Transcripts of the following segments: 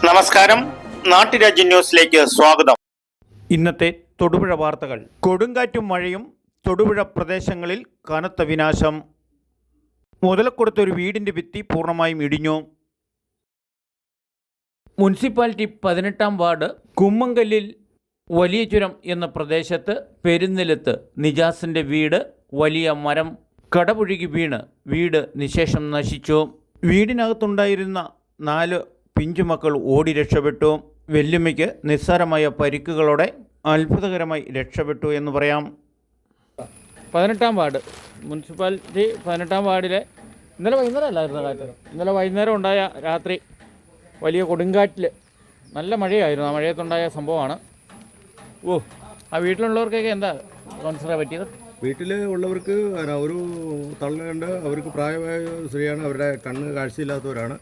നമസ്കാരം, നാട്ടുരാജ്യ ന്യൂസിലേക്ക് സ്വാഗതം. ഇന്നത്തെ തൊടുപുഴ വാർത്തകൾ. കൊടുങ്കാറ്റും മഴയും തൊടുപുഴ പ്രദേശങ്ങളിൽ കനത്ത വിനാശം. മുതലക്കൊടുത്ത ഒരു വീടിൻ്റെ ഭിത്തി പൂർണ്ണമായും ഇടിഞ്ഞു. മുനിസിപ്പാലിറ്റി 18-ാം വാർഡ് കുമ്മങ്കല്ലിൽ വലിയ ചുരം എന്ന പ്രദേശത്ത് പെരുന്നിലത്ത് നിജാസിൻ്റെ വീട് വലിയ മരം കടപുഴുകി വീണ് വീട് നിശേഷം നശിച്ചു. വീടിനകത്തുണ്ടായിരുന്ന 4 പിഞ്ചുമക്കൾ ഓടി രക്ഷപ്പെട്ടു. വെല്ലുമ്മയ്ക്ക് നിസ്സാരമായ പരിക്കുകളോടെ അത്ഭുതകരമായി രക്ഷപ്പെട്ടു എന്ന് പറയാം. 18-ാം വാർഡ് മുനിസിപ്പാലിറ്റി 18-ാം വാർഡിലെ ഇന്നലെ വൈകുന്നേരം അല്ലായിരുന്നു കാറ്റ്. ഇന്നലെ വൈകുന്നേരം ഉണ്ടായ രാത്രി വലിയ കൊടുങ്കാറ്റിൽ നല്ല മഴയായിരുന്നു. ആ മഴയത്തുണ്ടായ സംഭവമാണ്. ആ വീട്ടിലുള്ളവർക്കൊക്കെ എന്താ കോൺസറാ പറ്റിയത്? വീട്ടിൽ ഉള്ളവർക്ക് ഒരു തള്ളുണ്ട്. അവർക്ക് പ്രായമായ സ്ത്രീയാണ്, അവരുടെ കണ്ണ് കാഴ്ചയില്ലാത്തവരാണ്.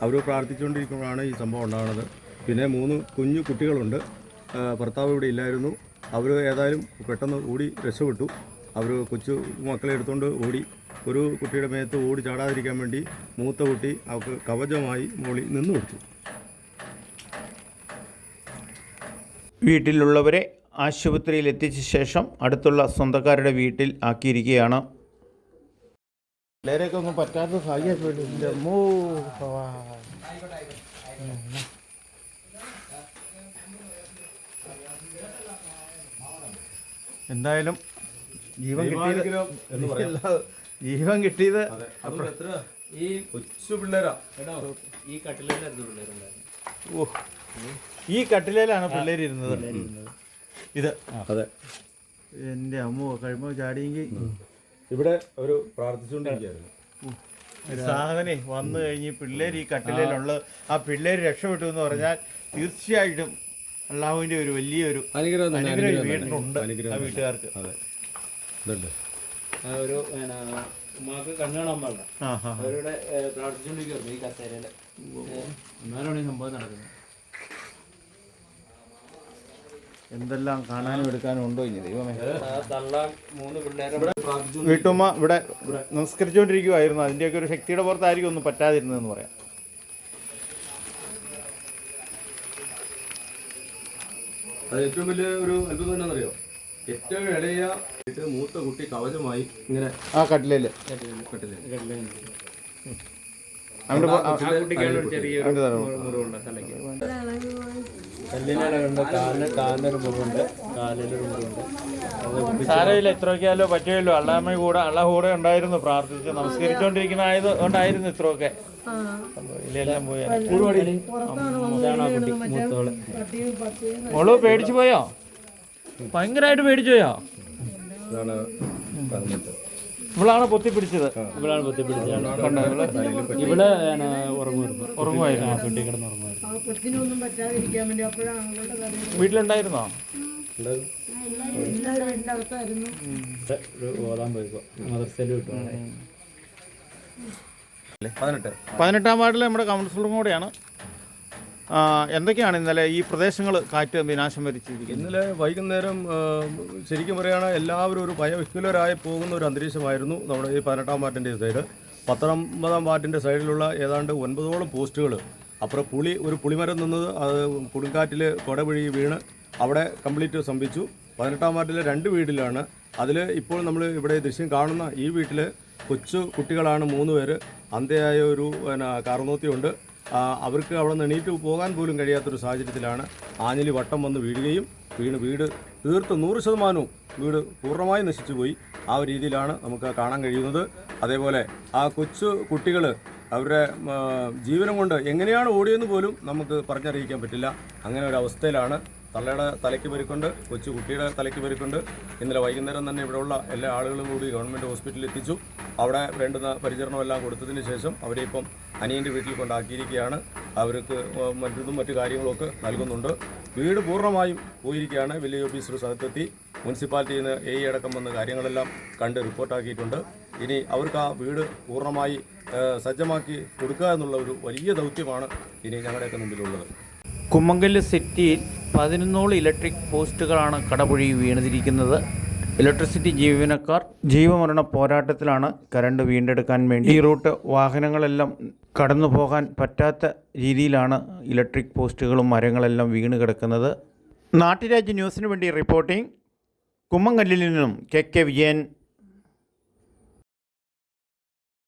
അവർ പ്രാർത്ഥിച്ചുകൊണ്ടിരിക്കുമ്പോഴാണ് ഈ സംഭവം ഉണ്ടാകുന്നത്. പിന്നെ 3 കുഞ്ഞു കുട്ടികളുണ്ട്. ഭർത്താവ് ഇവിടെ ഇല്ലായിരുന്നു. അവർ ഏതായാലും പെട്ടെന്ന് ഓടി രക്ഷപ്പെട്ടു. അവർ കൊച്ചു മക്കളെ എടുത്തുകൊണ്ട് ഓടി. ഒരു കുട്ടിയുടെ മേത്ത് ഓടി ചാടാതിരിക്കാൻ വേണ്ടി മൂത്ത കുട്ടി അവർക്ക് കവചമായി മോളി നിന്നു കൊടുത്തു. വീട്ടിലുള്ളവരെ ആശുപത്രിയിൽ എത്തിച്ച ശേഷം അടുത്തുള്ള സ്വന്തക്കാരുടെ വീട്ടിൽ ആക്കിയിരിക്കുകയാണ്. പിള്ളേരെയൊക്കെ ഒന്നും പറ്റാത്ത സാഹചര്യം. എന്തായാലും ജീവൻ കിട്ടിയത് ഈ കൊച്ചു പിള്ളേരാ. ഈ കട്ടിലേലാണ് പിള്ളേരിരുന്നത്. ഇത് അതെ, എൻ്റെ അമ്മോ കഴിയുമ്പോൾ ചാടിയെങ്കിൽ ഇവിടെ അവർ പ്രാർത്ഥിച്ചുകൊണ്ടിരിക്കുകയായിരുന്നു. സാധനെ വന്നു കഴിഞ്ഞ് പിള്ളേർ ഈ കട്ടിലേലുള്ളത്, ആ പിള്ളേർ രക്ഷപ്പെട്ടു എന്ന് പറഞ്ഞാൽ തീർച്ചയായിട്ടും അള്ളാഹുവിൻ്റെ ഒരു വലിയൊരു അനുഗ്രഹം വീട്ടിലുണ്ട് ആ വീട്ടുകാർക്ക്. അതെ, ഇതുണ്ട്. ഒരു ഉമ്മാക്ക് കണ്ണാണാൻ പാടില്ല. അവരുടെ പ്രാർത്ഥിച്ചുകൊണ്ടിരിക്കുന്നു ഈ കസേരയില്. എന്നാലാണ് ഈ സംഭവം നടക്കുന്നത്. എന്തെല്ലാം കാണാനും എടുക്കാനും ഉണ്ടോ ഇനി ദൈവമേ. തള്ളാൻ 3 പിള്ളേരെ വീട്ടുമ്മ ഇവിടെ നമസ്കരിച്ചുകൊണ്ടിരിക്കുമായിരുന്നു. അതിൻ്റെയൊക്കെ ഒരു ശക്തിയുടെ പുറത്തായിരിക്കും ഒന്നും പറ്റാതിരുന്നതെന്ന് പറയാം. അത് ഏറ്റവും വലിയ ഒരു അത്ഭുതം എന്താണെന്നറിയോ? ഏറ്റവും ഇളയ മൂത്ത കുട്ടി കവചമായി ഇങ്ങനെ ആ കട്ടിലേല് കാലിനൊരു മുറിവുണ്ട്, കാലിലൊരു മുറിവുണ്ട്. സാരമില്ല, ഇത്രയൊക്കെയല്ലോ പറ്റുമല്ലോ. അള്ളാഹ് കൂടെ ഉണ്ടായിരുന്നു. പ്രാർത്ഥിച്ച് നമസ്കരിച്ചുകൊണ്ടിരിക്കുന്ന ആയതുകൊണ്ടായിരുന്നു ഇത്രയൊക്കെ. എല്ലാം പോയാ മോള് പേടിച്ചു പോയോ? ഭയങ്കരമായിട്ട് പേടിച്ചു പോയോ? ഇവളാണ് പൊത്തിപ്പിടിച്ചത്. ഇവളാണ് പൊത്തിപ്പിടിച്ചത്. ഇവള് ഉറങ്ങുമായിരുന്നു, കുട്ടി കിടന്ന് ഉറങ്ങുമായിരുന്നു. വീട്ടിലുണ്ടായിരുന്നോ? ഓതാൻ പോയിക്കോ, മദർസയിൽ വിട്ടു. 18-ാം വാർഡിൽ നമ്മുടെ കൗൺസിലറും കൂടെയാണ്. എന്തൊക്കെയാണ് ഇന്നലെ ഈ പ്രദേശങ്ങൾ കാറ്റ് വിനാശം വരിച്ചിരിക്കുന്നത്? ഇന്നലെ വൈകുന്നേരം ശരിക്കും പറയുകയാണ് എല്ലാവരും ഒരു ഭയവിഹ്വലരായി പോകുന്ന ഒരു അന്തരീക്ഷമായിരുന്നു നമ്മുടെ ഈ 18-ാം വാർഡിൻ്റെ സൈഡ്. 19-ാം വാർഡിൻ്റെ സൈഡിലുള്ള ഏതാണ്ട് 9ഓളം പോസ്റ്റുകൾ അപ്പുറം ഒരു പുളിമരം നിന്നത് അത് കൊടുങ്കാറ്റിൽ കൊടപുഴി വീണ് അവിടെ കംപ്ലീറ്റ് സംഭവിച്ചു. 18-ാം വാർഡിലെ 2 വീട്ടിലാണ്. അതിൽ ഇപ്പോൾ നമ്മൾ ഇവിടെ ദൃശ്യം കാണുന്ന ഈ വീട്ടിൽ കൊച്ചു കുട്ടികളാണ് 3 പേര്. അന്ധയായ ഒരു കാർന്നോത്തിയുണ്ട്. അവർക്ക് അവിടെ നിന്ന് എണീറ്റ് പോകാൻ പോലും കഴിയാത്തൊരു സാഹചര്യത്തിലാണ് ആഞ്ഞിലി വട്ടം വന്ന് വീഴുകയും വീട് തീർത്ത് 100% വീട് പൂർണ്ണമായി നശിച്ചു പോയി. ആ ഒരു രീതിയിലാണ് നമുക്ക് കാണാൻ കഴിയുന്നത്. അതേപോലെ ആ കൊച്ചു കുട്ടികൾ അവരുടെ ജീവനം കൊണ്ട് എങ്ങനെയാണ് ഓടിയെന്ന് പോലും നമുക്ക് പറഞ്ഞറിയിക്കാൻ പറ്റില്ല. അങ്ങനെ ഒരു അവസ്ഥയിലാണ്. തള്ളയുടെ തലയ്ക്ക് പരിക്കുണ്ട്, കൊച്ചു കുട്ടിയുടെ തലയ്ക്ക് പരിക്കുണ്ട്. ഇന്നലെ വൈകുന്നേരം തന്നെ ഇവിടെയുള്ള എല്ലാ ആളുകളും കൂടി ഗവൺമെൻറ് ഹോസ്പിറ്റലിൽ എത്തിച്ചു. അവിടെ വേണ്ടുന്ന പരിചരണമെല്ലാം കൊടുത്തതിന് ശേഷം അവരെ ഇപ്പം അനിയൻ്റെ വീട്ടിൽ കൊണ്ടാക്കിയിരിക്കുകയാണ്. അവർക്ക് മറ്റു കാര്യങ്ങളൊക്കെ നൽകുന്നുണ്ട്. വീട് പൂർണ്ണമായും പോയിരിക്കുകയാണ്. വില്ലേജ് ഓഫീസർ സ്ഥലത്തെത്തി മുനിസിപ്പാലിറ്റിയിൽ നിന്ന് AE അടക്കം വന്ന് കാര്യങ്ങളെല്ലാം കണ്ട് റിപ്പോർട്ടാക്കിയിട്ടുണ്ട്. ഇനി അവർക്ക് ആ വീട് പൂർണ്ണമായി സജ്ജമാക്കി കൊടുക്കുക എന്നുള്ള ഒരു വലിയ ദൗത്യമാണ് ഇനി ഞങ്ങളുടെയൊക്കെ മുമ്പിലുള്ളത്. കുമ്മങ്കല്ല് സിറ്റിയിൽ 11 ഇലക്ട്രിക് പോസ്റ്റുകളാണ് കടപുഴി വീണിരിക്കുന്നത്. ഇലക്ട്രിസിറ്റി ജീവനക്കാർ ജീവമരണ പോരാട്ടത്തിലാണ് കറണ്ട് വീണ്ടെടുക്കാൻ വേണ്ടി. ഈ റൂട്ട് വാഹനങ്ങളെല്ലാം കടന്നു പോകാൻ പറ്റാത്ത രീതിയിലാണ് ഇലക്ട്രിക് പോസ്റ്റുകളും മരങ്ങളെല്ലാം വീണ് കിടക്കുന്നത്. നാട്ടുരാജ്യ ന്യൂസിന് വേണ്ടി റിപ്പോർട്ടിംഗ് കുമ്മങ്കല്ലിൽ നിന്നും കെ വിജയൻ.